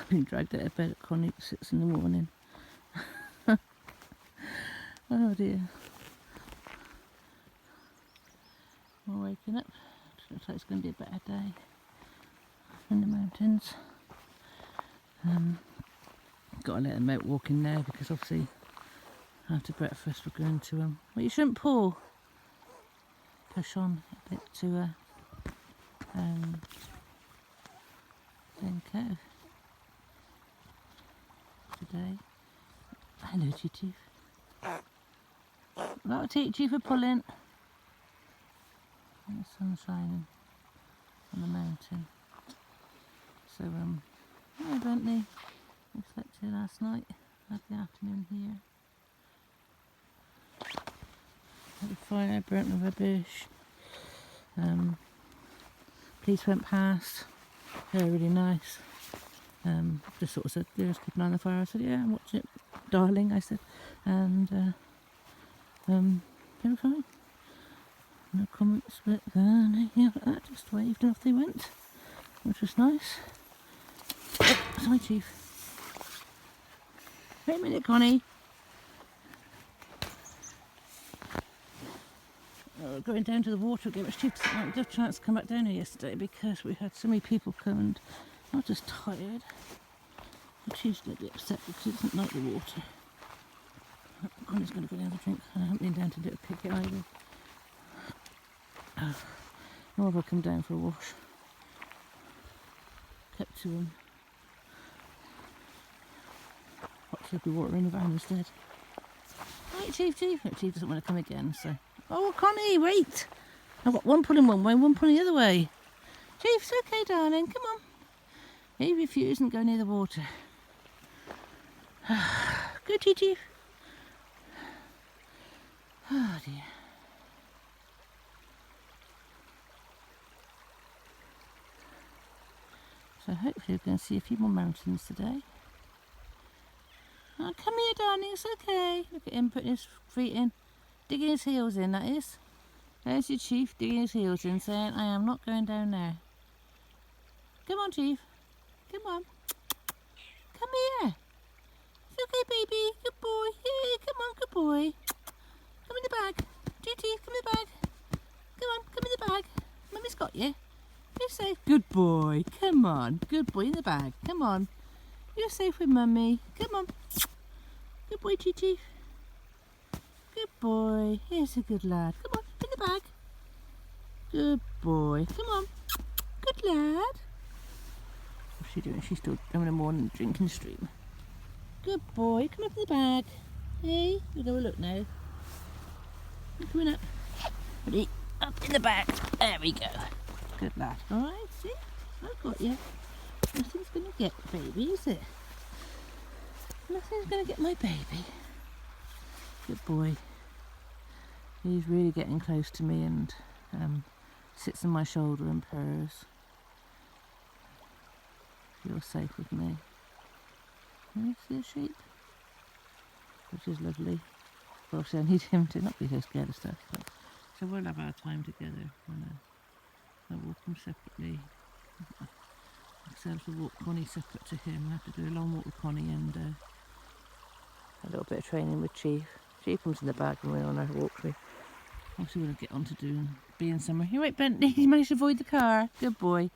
been dragged out of bed at Connie at 6 in the morning. Oh dear. We're waking up. Looks like it's going to be a better day in the mountains. Got to let them out walking now because obviously after breakfast we're going to well, you shouldn't pull. Push on a bit to Glencoe today. Hello, Chief. That'll teach you for pulling. And the sun's shining on the mountain. So hi Bentley. We slept here last night. Had the afternoon here. Had a fire burnt with a bush. Police went past. They were really nice. Just sort of said, yeah, just keep an eye on the fire. I said, yeah, I'm watching it, darling, I said. And they were fine. No comments, but yeah, that just waved and off they went, which was nice. Oh, sorry, Chief. Wait a minute, Connie. We're going down to the water again, which Chief didn't have a chance to come back down here yesterday because we had so many people come and I was just tired. The Chief's going to be upset because he doesn't like the water. Connie's going to go down for a drink. I haven't been down to do a picket either. Nor have I come down for a wash. Kept to hot soapy water in the van instead. Right, Chief. Chief doesn't want to come again, so. Oh, Connie, wait! I've got one pulling one way, one pulling the other way. Chief, it's okay, darling, come on. He refused and go near the water. Good, Chief. Oh dear. So hopefully we're going to see a few more mountains today. Oh, come here, darling, it's okay. Look at him putting his feet in, digging his heels in, that is. There's your Chief digging his heels in, saying, I am not going down there. Come on, Chief. Come on. Come here. It's okay, baby. Good boy. Yay, come on, good boy. Come in the bag. Chief, come in the bag. Come on, come in the bag. Mummy's got you. You're safe. Good boy. Come on. Good boy in the bag. Come on. You're safe with Mummy. Come on. Good boy, Chief. Good boy. Here's a good lad. Come on, in the bag. Good boy. Come on. Good lad. What's she doing? She's still having a morning drinking stream. Good boy. Come up in the bag. Hey, we'll go a look now. You're coming up. Ready? Up in the bag. There we go. Good lad. Alright, see? I've got you. Nothing's going to get baby, is it? Nothing's going to get my baby. Good boy. He's really getting close to me and sits on my shoulder and purrs. You're safe with me. You see a sheep? Which is lovely. Well, obviously I need him to not be so scared of stuff. So we'll have our time together. I'll walk him separately. I have to walk Connie separate to him. I have to do a long walk with Connie and a little bit of training with Chief. Chief comes in the bag when we're on our walk. We obviously want to get on to doing being somewhere. You right, Bentley? You managed to avoid the car. Good boy.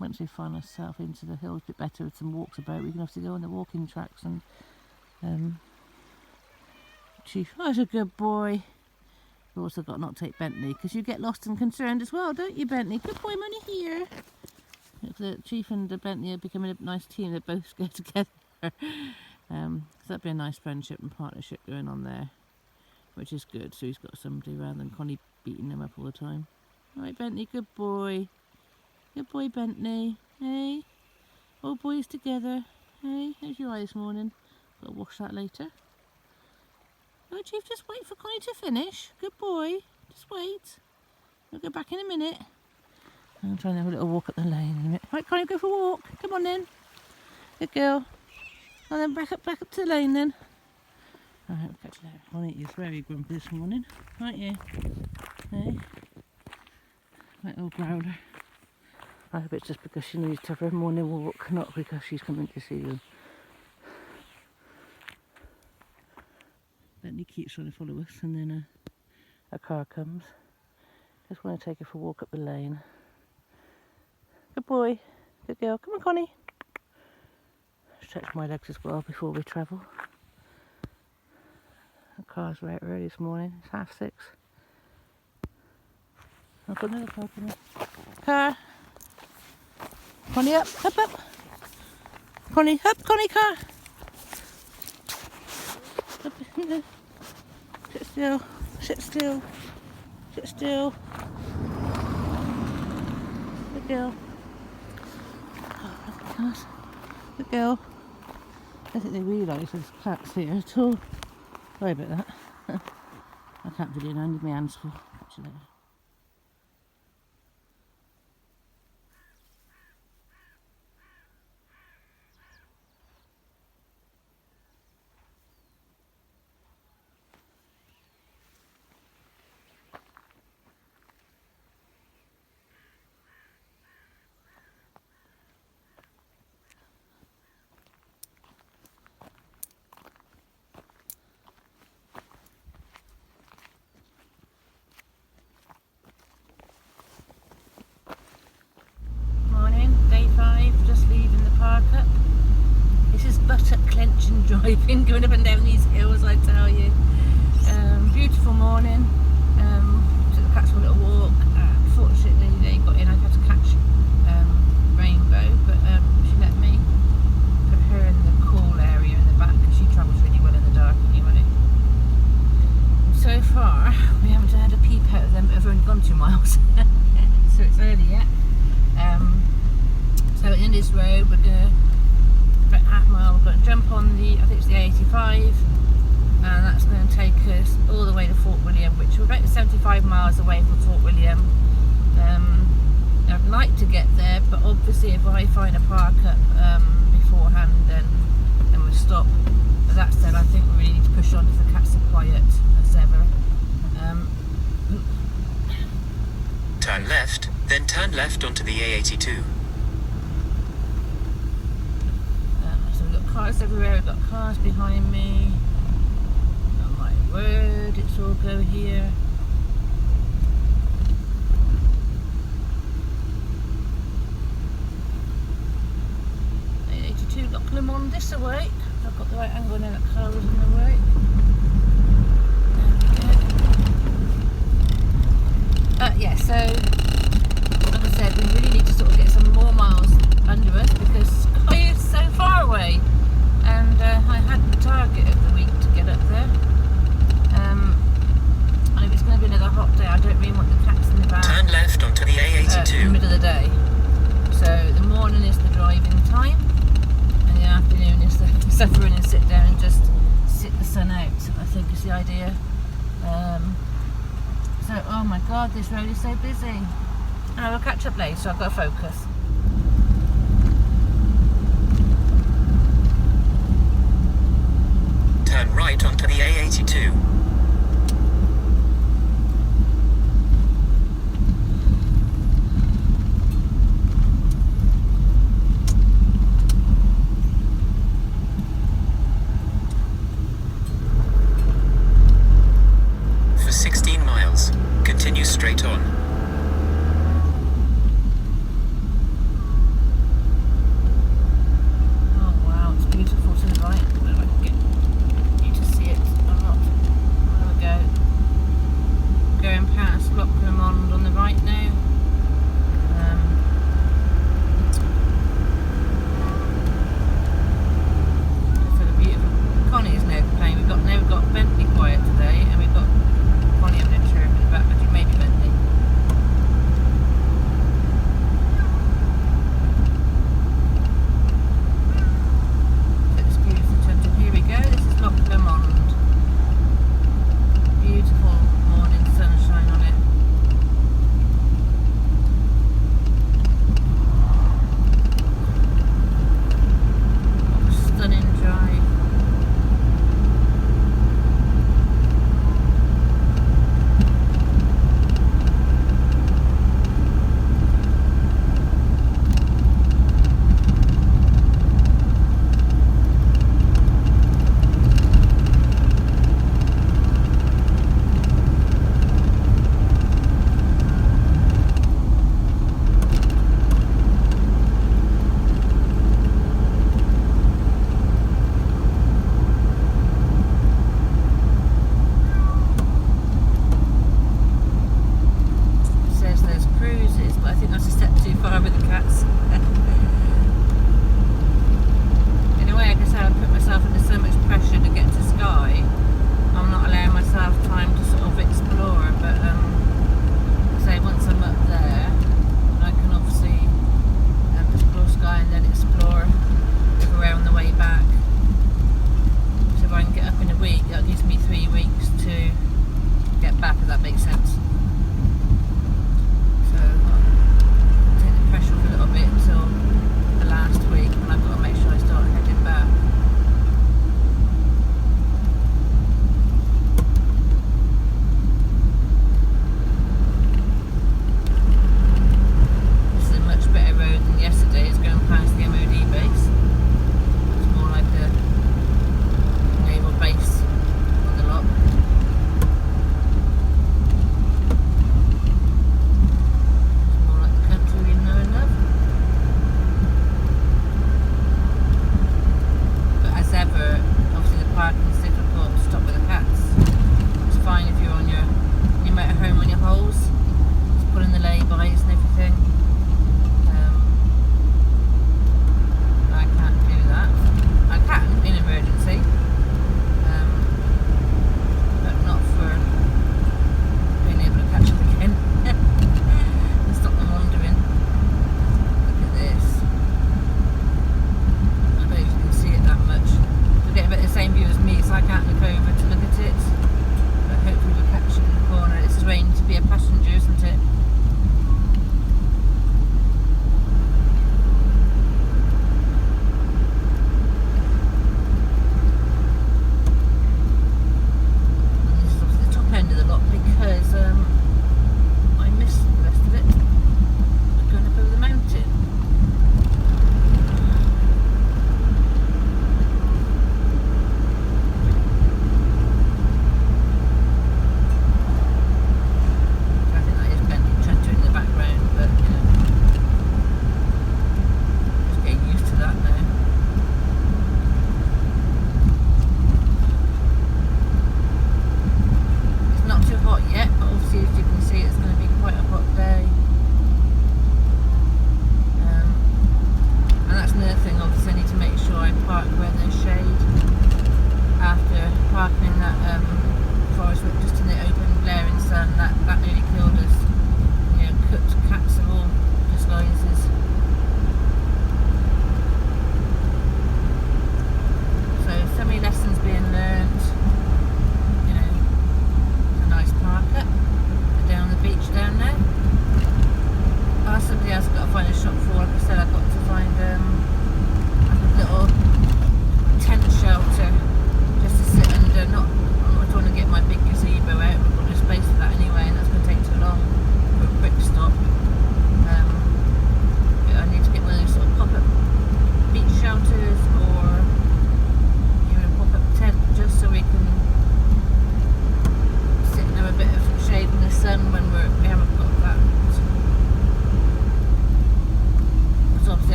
Once we find ourselves into the hills a bit better with some walks about, we can obviously go on the walking tracks and Chief, oh, that's a good boy. We've also got to not take Bentley because you get lost and concerned as well, don't you, Bentley? Good boy, money here. The Chief and the Bentley are becoming a nice team. They both go together. So that'd be a nice friendship and partnership going on there, which is good. So he's got somebody rather than Connie beating him up all the time. All right, Bentley, good boy. Good boy, Bentley. Hey, all boys together. Hey, how's your eye this morning? Got to wash that later. Oh, Chief, just wait for Connie to finish. Good boy. Just wait. We'll go back in a minute. I'm trying to have a little walk up the lane in a minute. Right, Connie, go for a walk. Come on then. Good girl. And then back up to the lane then. Alright, we'll catch you later. Connie is very grumpy this morning. Right, you? Hey? Right, old growler. I hope it's just because she needs to have her morning walk, not because she's coming to see you. Bentley keeps trying to follow us, and then a car comes. Just want to take her for a walk up the lane. Good boy. Good girl. Come on, Connie. Stretch my legs as well before we travel. The cars were out early this morning. It's 6:30. I've got another car coming. Car. Connie up. Up, up. Connie up. Connie, car. Up. Sit still. Sit still. Sit still. Good girl. Oh, look at that. Good girl. I don't think they realise there's cats here at all. Sorry about that. I can't video now, I need my hands full. Catch you later. Driving, going up and down these hills, I tell you. Beautiful morning. Took the cats for a little walk. Fortunately, they got in. I had to catch Rainbow, but she let me put her in the cool area in the back because she travels really well in the dark anyway. And so far, we haven't had a peep out of them, but we've only gone 2 miles, so it's early yet. So at the end of this road, we're going to about half mile, we're going to jump on the, I think it's the A85, and that's going to take us all the way to Fort William, which we're about 75 miles away from Fort William. I'd like to get there, but obviously if I find a park up beforehand, then we'll stop. But that said, I think we really need to push on if the cats are quiet as ever. Turn left, then turn left onto the A82. Cars everywhere, I've got cars behind me. Oh my word, it's all go here. A82, got Clermont this away. I've got the right angle now, that car was in the way. Yeah, so like I said, we really need to sort of get some more miles under us because Coy is so far away. And I had the target of the week to get up there. And if it's going to be another hot day, I don't really want the cats in the van. Turn left onto the A82. In the middle of the day. So the morning is the driving time, and the afternoon is the suffering and sit down and just sit the sun out, I think is the idea. So, oh my god, this road is so busy. And I will catch up later, so I've got to focus. Turn right onto the A82. For 16 miles, continue straight on. Oh wow, it's beautiful to the right. I don't know if I can get you to see it or not.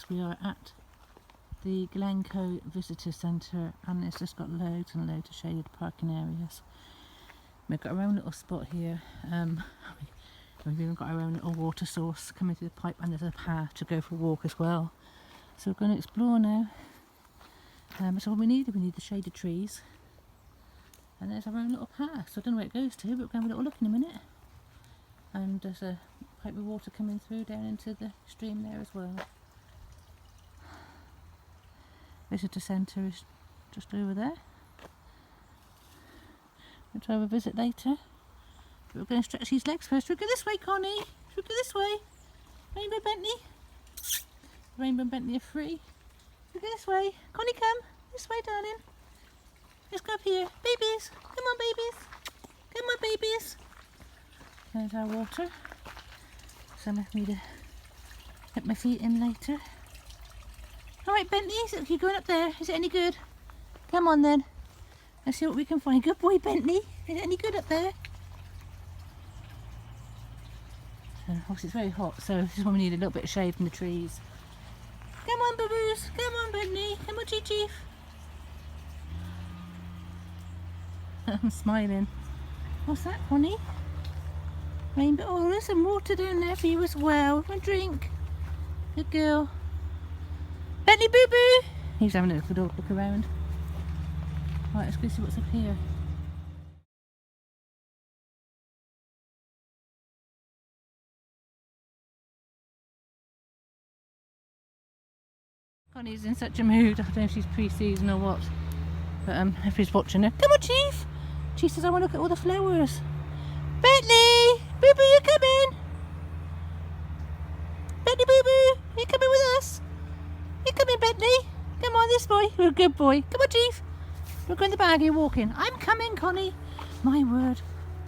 we are at the Glencoe Visitor Centre, and it's just got loads and loads of shaded parking areas. We've got our own little spot here. We've even got our own little water source coming through the pipe, and there's a path to go for a walk as well. So we're going to explore now. So what we need the shaded trees, and there's our own little path. So I don't know where it goes to, but we're going to have a little look in a minute. And there's a pipe of water coming through down into the stream there as well. Visitor centre is just over there. We'll have a visit later. But we're going to stretch these legs first. Should we go this way, Connie? Should we go this way? Rainbow Bentley? Rainbow and Bentley are free. Should we go this way? Connie, come. This way, darling. Let's go up here. Babies. Come on, babies. Come on, babies. There's our water. So I'm going to put my feet in later. Alright, Bentley, is you going up there? Is it any good? Come on then. Let's see what we can find. Good boy, Bentley. Is it any good up there? So, obviously it's very hot, so this is when we need a little bit of shade from the trees. Come on, boo-boos. Come on, Bentley. Come on, Chief. I'm smiling. What's that, Connie? Rainbow. Oh, there's some water down there for you as well. Have a drink. Good girl. Bentley boo boo! He's having a good old look around. Right, let's go see what's up here. Connie's in such a mood. I don't know if she's pre-season or what. But if he's watching her. Come on, Chief! Chief says I want to look at all the flowers. Bentley! Boo boo, you coming? Bentley boo boo! Are you coming with us? You coming, Bentley? Come on, this boy. You're a good boy. Come on, Chief. We're going the bag. You're walking. I'm coming, Connie. My word.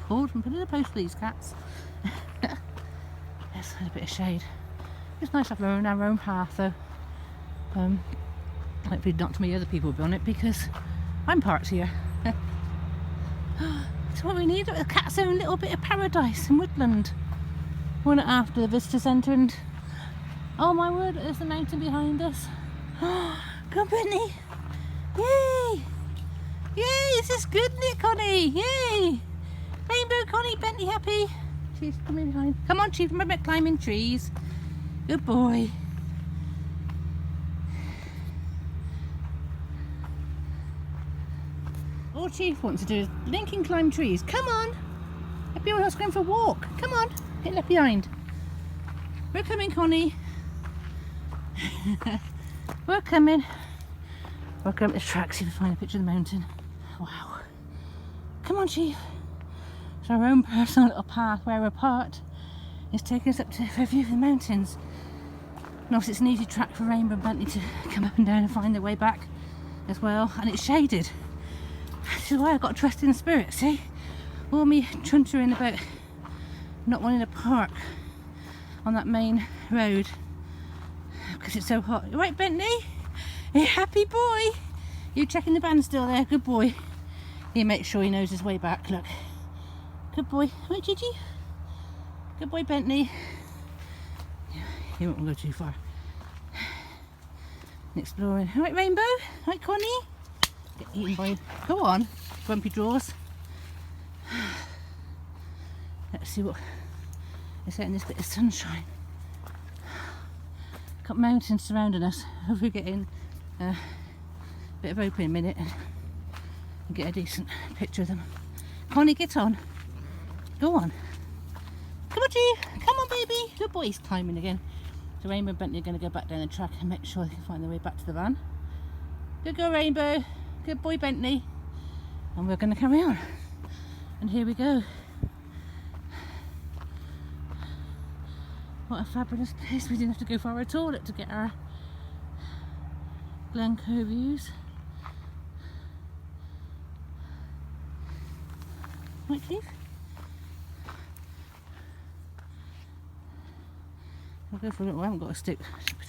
Pulled from putting the post for these cats. Yes, a bit of shade. It's nice to have our own path, though. Hopefully not too many other people will be on it because I'm parked here. That's what we need. A cat's own little bit of paradise and woodland. We're not after the visitor centre, and oh my word, there's the mountain behind us. Come on, Bentley. Yay! Yay! This is good, isn't it, Connie? Yay! Rainbow, Connie, Bentley happy. She's coming behind. Come on, Chief, remember climbing trees. Good boy. All Chief wants to do is link and climb trees. Come on! Everyone else going for a walk. Come on, get left behind. We're coming, Connie. We're coming. We'll go up this track, see if we find a picture of the mountain. Wow. Come on, Chief. It's our own personal little path where we're parked. It's taking us up to a view of the mountains. And obviously it's an easy track for Rainbow and Bentley to come up and down and find their way back as well. And it's shaded. This is why I've got to trust in the spirit, see? All me chuntering about not wanting to park on that main road because it's so hot. Right, Bentley? You happy boy? You checking the band still there? Good boy. He makes sure he knows his way back, look. Good boy. Right, Gigi? Good boy, Bentley. He won't go too far. Exploring. Right, Rainbow? Right, Connie? Get eaten by... Go on, grumpy drawers. Let's see what is out in this bit of sunshine. Got mountains surrounding us. Hope we get in a bit of open in a minute and get a decent picture of them. Connie, get on. Go on. Come on, Chief. Come on, baby. Good boy. He's climbing again. So Rainbow and Bentley are going to go back down the track and make sure they can find their way back to the van. Good girl, Rainbow. Good boy, Bentley. And we're going to carry on. And here we go. What a fabulous place. We didn't have to go far at all to get our Glencoe views. Right, Chief? We'll go for a little. I haven't got a stick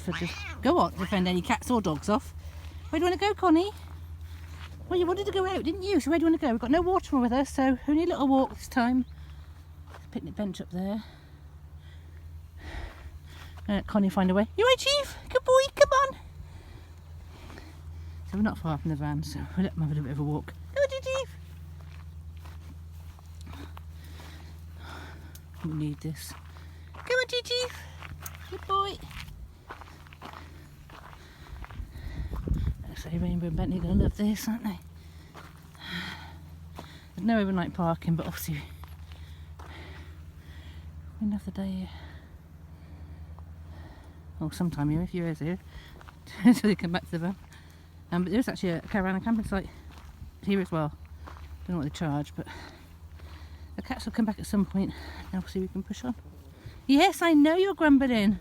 for just go on to fend any cats or dogs off. Where do you want to go, Connie? Well, you wanted to go out, didn't you? So where do you want to go? We've got no water with us, so only a little walk this time. Picnic bench up there. Connie find a way. You right, Chief? Good boy, come on. So we're not far from the van, so we'll let them have a bit of a walk. Go on, Chief. We need this. Come on, Chief. Good boy. So Rainbow and Bentley are going to love this, aren't they? There's no overnight parking, but obviously we love the day here. Or sometime here, if you're here, until they come back to the van. But there's actually a caravan and camping site here as well. Don't know what they charge, but the cats will come back at some point, and obviously we can push on. Yes, I know you're grumbling.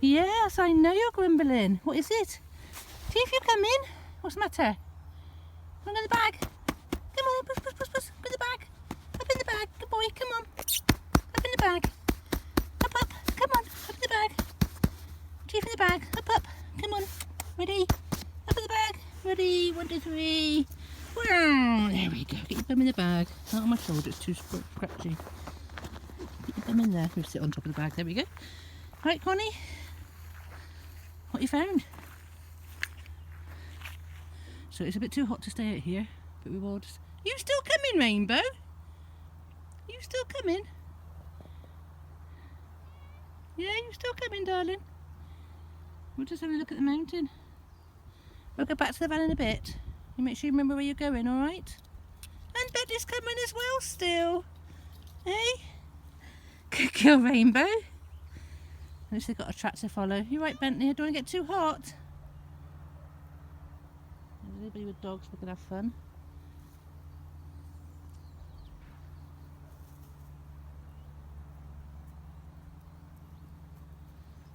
Yes, I know you're grumbling. What is it? See if you come in. What's the matter? Look at the bag. Come on, push, push, push, push. Up in the bag. Up in the bag. Good boy, come on. Up in the bag. Up, up. Come on. Up in the bag. Chief in the bag. Up, up. Come on. Ready? Up in the bag. Ready? 1, 2, 3. Wow. There we go. Get your bum in the bag. Not on my shoulder. It's too scratchy. Get your bum in there. We'll sit on top of the bag. There we go. Right, Connie. What you found? So it's a bit too hot to stay out here, but we will just... You still coming, Rainbow? You still coming? Yeah, you still coming, darling? We'll just have a look at the mountain. We'll go back to the van in a bit. You make sure you remember where you're going, alright? And Bentley's coming as well still. Hey? Good girl, Rainbow. At least they've got a track to follow. You right, Bentley? I don't want to get too hot. Anybody with dogs, we can have fun.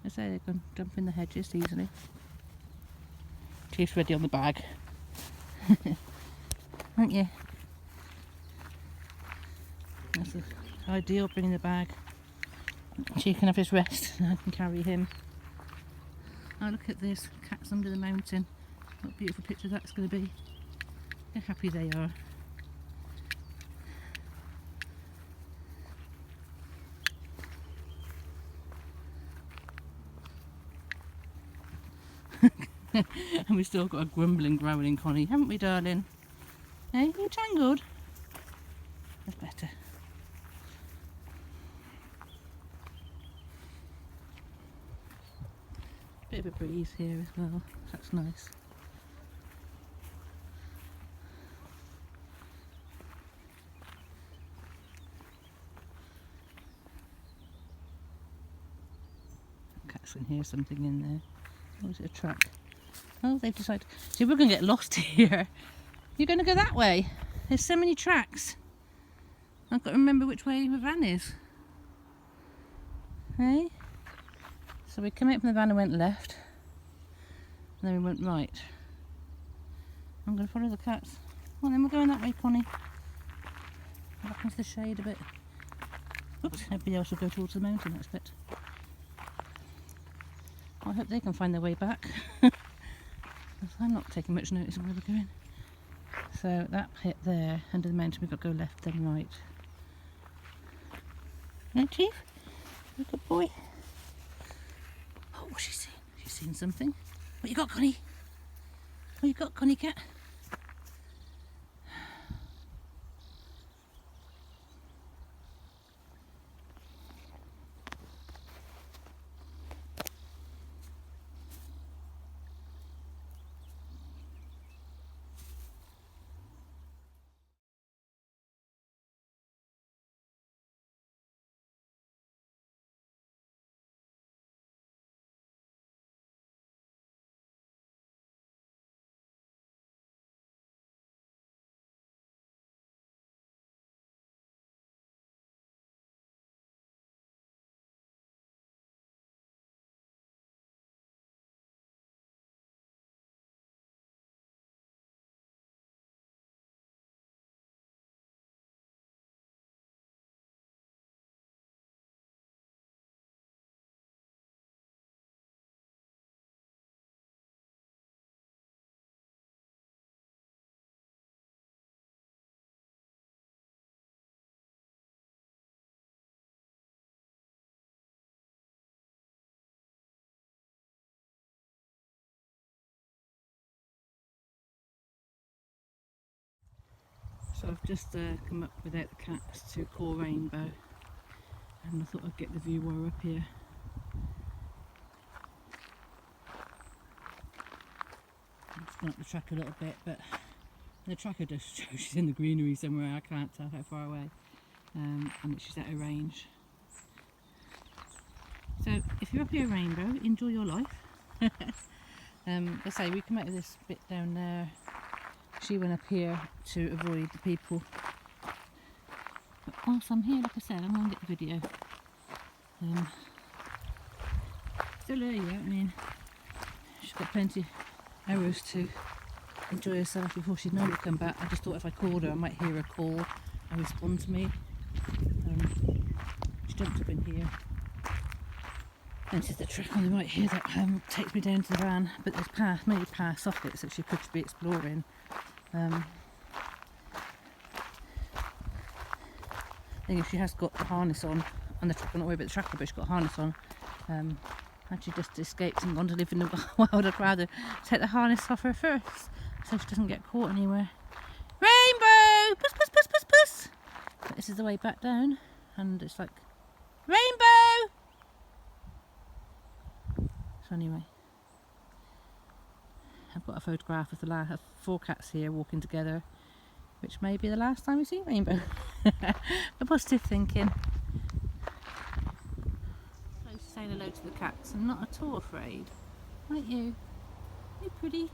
I say they can jump in the hedges easily. Chief's ready on the bag. Aren't you? That's ideal, bringing the bag. Chief can have his rest and I can carry him. Oh, look at this. Cats under the mountain. What a beautiful picture that's going to be. How happy they are. And we've still got a grumbling, growling Connie, haven't we, darling? Hey, you tangled? That's better. Bit of a breeze here as well. That's nice. Cats can hear something in there. Or is it a truck? Oh, they've decided. See, we're going to get lost here. You're going to go that way. There's so many tracks. I've got to remember which way the van is. Hey? So we came out from the van and went left. And then we went right. I'm going to follow the cats. Well, then we're going that way, Connie. Back into the shade a bit. Oops, everybody else will go towards the mountain, I expect. I hope they can find their way back. I'm not taking much notice of where we're going. So that pit there, under the mountain, we've got to go left then right. No, Chief? You're a good boy. Oh, what's she seen? She's seen something. What you got, Connie? What you got, Connie cat? I've just come up without the cats to call Rainbow, and I thought I'd get the view while we're up here. I'm just going up the track a little bit, but the tracker just shows she's in the greenery somewhere. I can't tell how far away, and she's out of range. So if you're up here, Rainbow, enjoy your life. Let's say we come out of this bit down there. She went up here to avoid the people. But whilst I'm here, like I said, I'm going to get the video. Still early yet, I mean, she's got plenty of hours to enjoy herself before she'd know to come back. I just thought if I called her, I might hear her call and respond to me. She jumped up in here. And this is the track on the right here that takes me down to the van, but there's many paths off it, so she could be exploring. I think if she has got the harness on the track, I'm not worried about the tracker, but she's got a harness on, and she just escaped and gone to live in the wild, I'd rather take the harness off her first, so she doesn't get caught anywhere. Rainbow! Puss, puss, puss, puss, puss! But this is the way back down, and it's like, Rainbow! So anyway, I've got a photograph of the 4 cats here walking together, which may be the last time we see Rainbow. A positive thinking. So saying hello to the cats and not at all afraid. Aren't you? You're pretty.